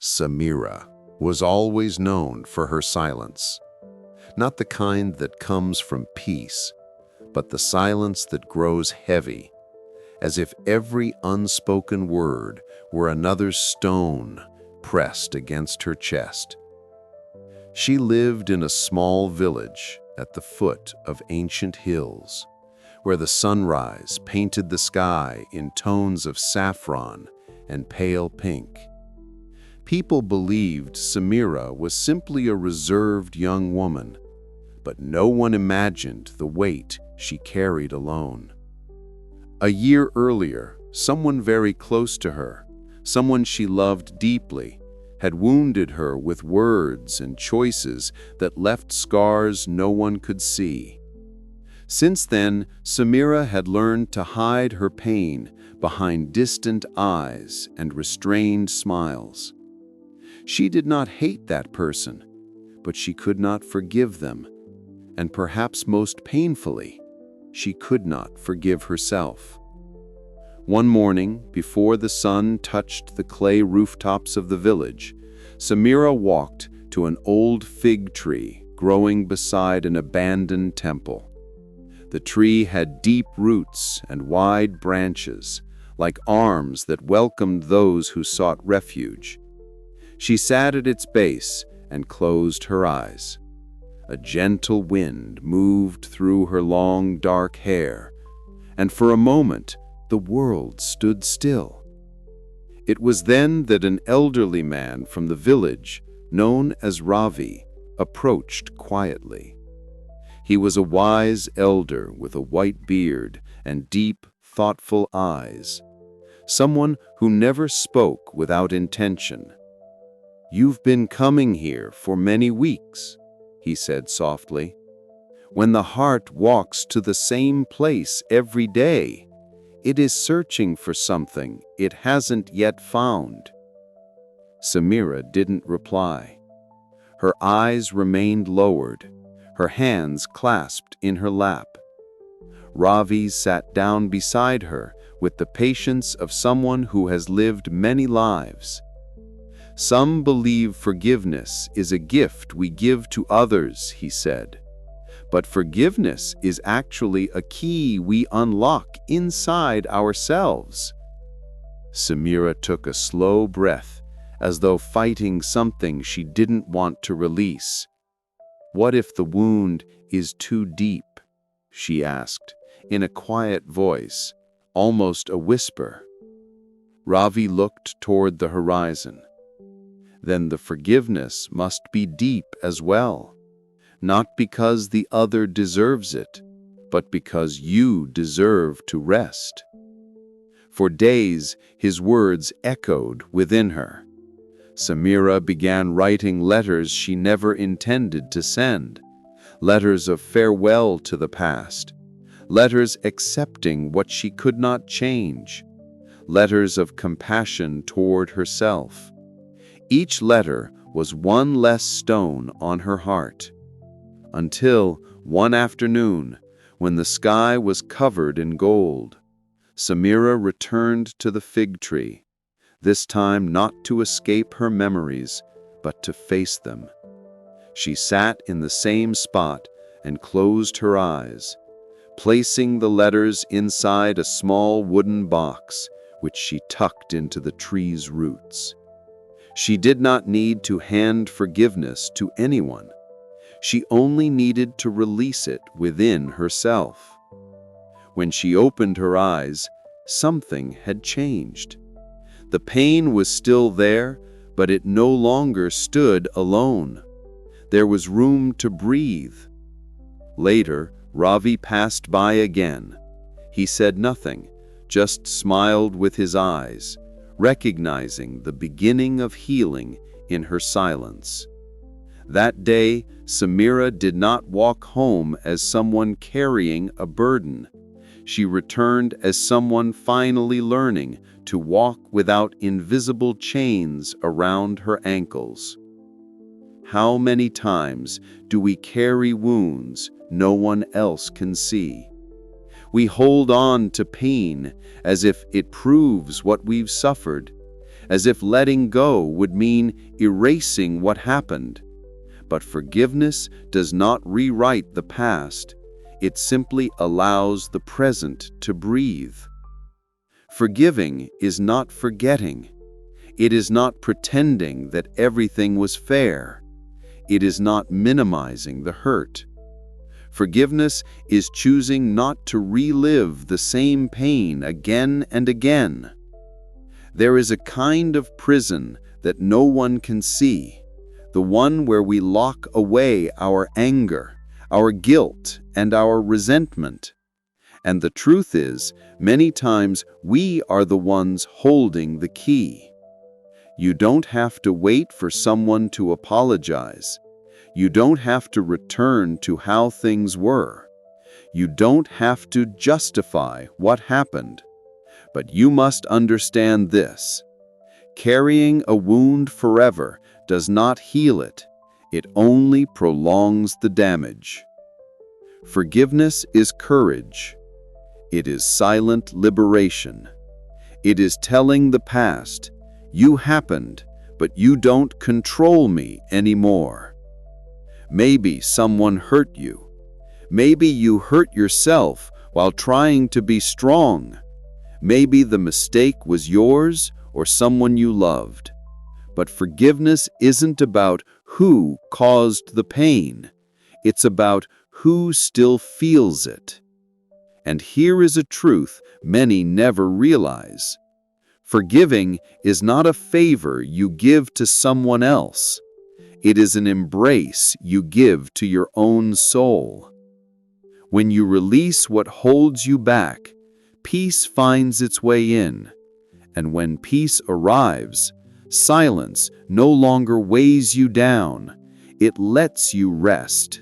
Samira was always known for her silence, not the kind that comes from peace, but the silence that grows heavy, as if every unspoken word were another stone pressed against her chest. She lived in a small village at the foot of ancient hills, where the sunrise painted the sky in tones of saffron and pale pink. People believed Samira was simply a reserved young woman, but no one imagined the weight she carried alone. A year earlier, someone very close to her, someone she loved deeply, had wounded her with words and choices that left scars no one could see. Since then, Samira had learned to hide her pain behind distant eyes and restrained smiles. She did not hate that person, but she could not forgive them, and perhaps most painfully, she could not forgive herself. One morning, before the sun touched the clay rooftops of the village, Samira walked to an old fig tree growing beside an abandoned temple. The tree had deep roots and wide branches, like arms that welcomed those who sought refuge. She sat at its base and closed her eyes. A gentle wind moved through her long, dark hair, and for a moment the world stood still. It was then that an elderly man from the village, known as Ravi, approached quietly. He was a wise elder with a white beard and deep, thoughtful eyes, someone who never spoke without intention. "You've been coming here for many weeks," he said softly. "When the heart walks to the same place every day, it is searching for something it hasn't yet found." Samira didn't reply. Her eyes remained lowered, her hands clasped in her lap. Ravi sat down beside her with the patience of someone who has lived many lives. "Some believe forgiveness is a gift we give to others," he said. "But forgiveness is actually a key we unlock inside ourselves." Samira took a slow breath, as though fighting something she didn't want to release. "What if the wound is too deep?" she asked, in a quiet voice, almost a whisper. Ravi looked toward the horizon. "Then the forgiveness must be deep as well, not because the other deserves it, but because you deserve to rest." For days, his words echoed within her. Samira began writing letters she never intended to send, letters of farewell to the past, letters accepting what she could not change, letters of compassion toward herself. Each letter was one less stone on her heart. Until one afternoon, when the sky was covered in gold, Samira returned to the fig tree, this time not to escape her memories, but to face them. She sat in the same spot and closed her eyes, placing the letters inside a small wooden box, which she tucked into the tree's roots. She did not need to hand forgiveness to anyone. She only needed to release it within herself. When she opened her eyes, something had changed. The pain was still there, but it no longer stood alone. There was room to breathe. Later, Ravi passed by again. He said nothing, just smiled with his eyes, recognizing the beginning of healing in her silence. That day, Samira did not walk home as someone carrying a burden. She returned as someone finally learning to walk without invisible chains around her ankles. How many times do we carry wounds no one else can see? We hold on to pain as if it proves what we've suffered, as if letting go would mean erasing what happened. But forgiveness does not rewrite the past. It simply allows the present to breathe. Forgiving is not forgetting. It is not pretending that everything was fair. It is not minimizing the hurt. Forgiveness is choosing not to relive the same pain again and again. There is a kind of prison that no one can see, the one where we lock away our anger, our guilt, and our resentment. And the truth is, many times we are the ones holding the key. You don't have to wait for someone to apologize. You don't have to return to how things were. You don't have to justify what happened. But you must understand this: carrying a wound forever does not heal it. It only prolongs the damage. Forgiveness is courage. It is silent liberation. It is telling the past, "You happened, but you don't control me anymore." Maybe someone hurt you. Maybe you hurt yourself while trying to be strong. Maybe the mistake was yours or someone you loved. But forgiveness isn't about who caused the pain. It's about who still feels it. And here is a truth many never realize. Forgiving is not a favor you give to someone else. It is an embrace you give to your own soul. When you release what holds you back, peace finds its way in. And when peace arrives, silence no longer weighs you down. It lets you rest.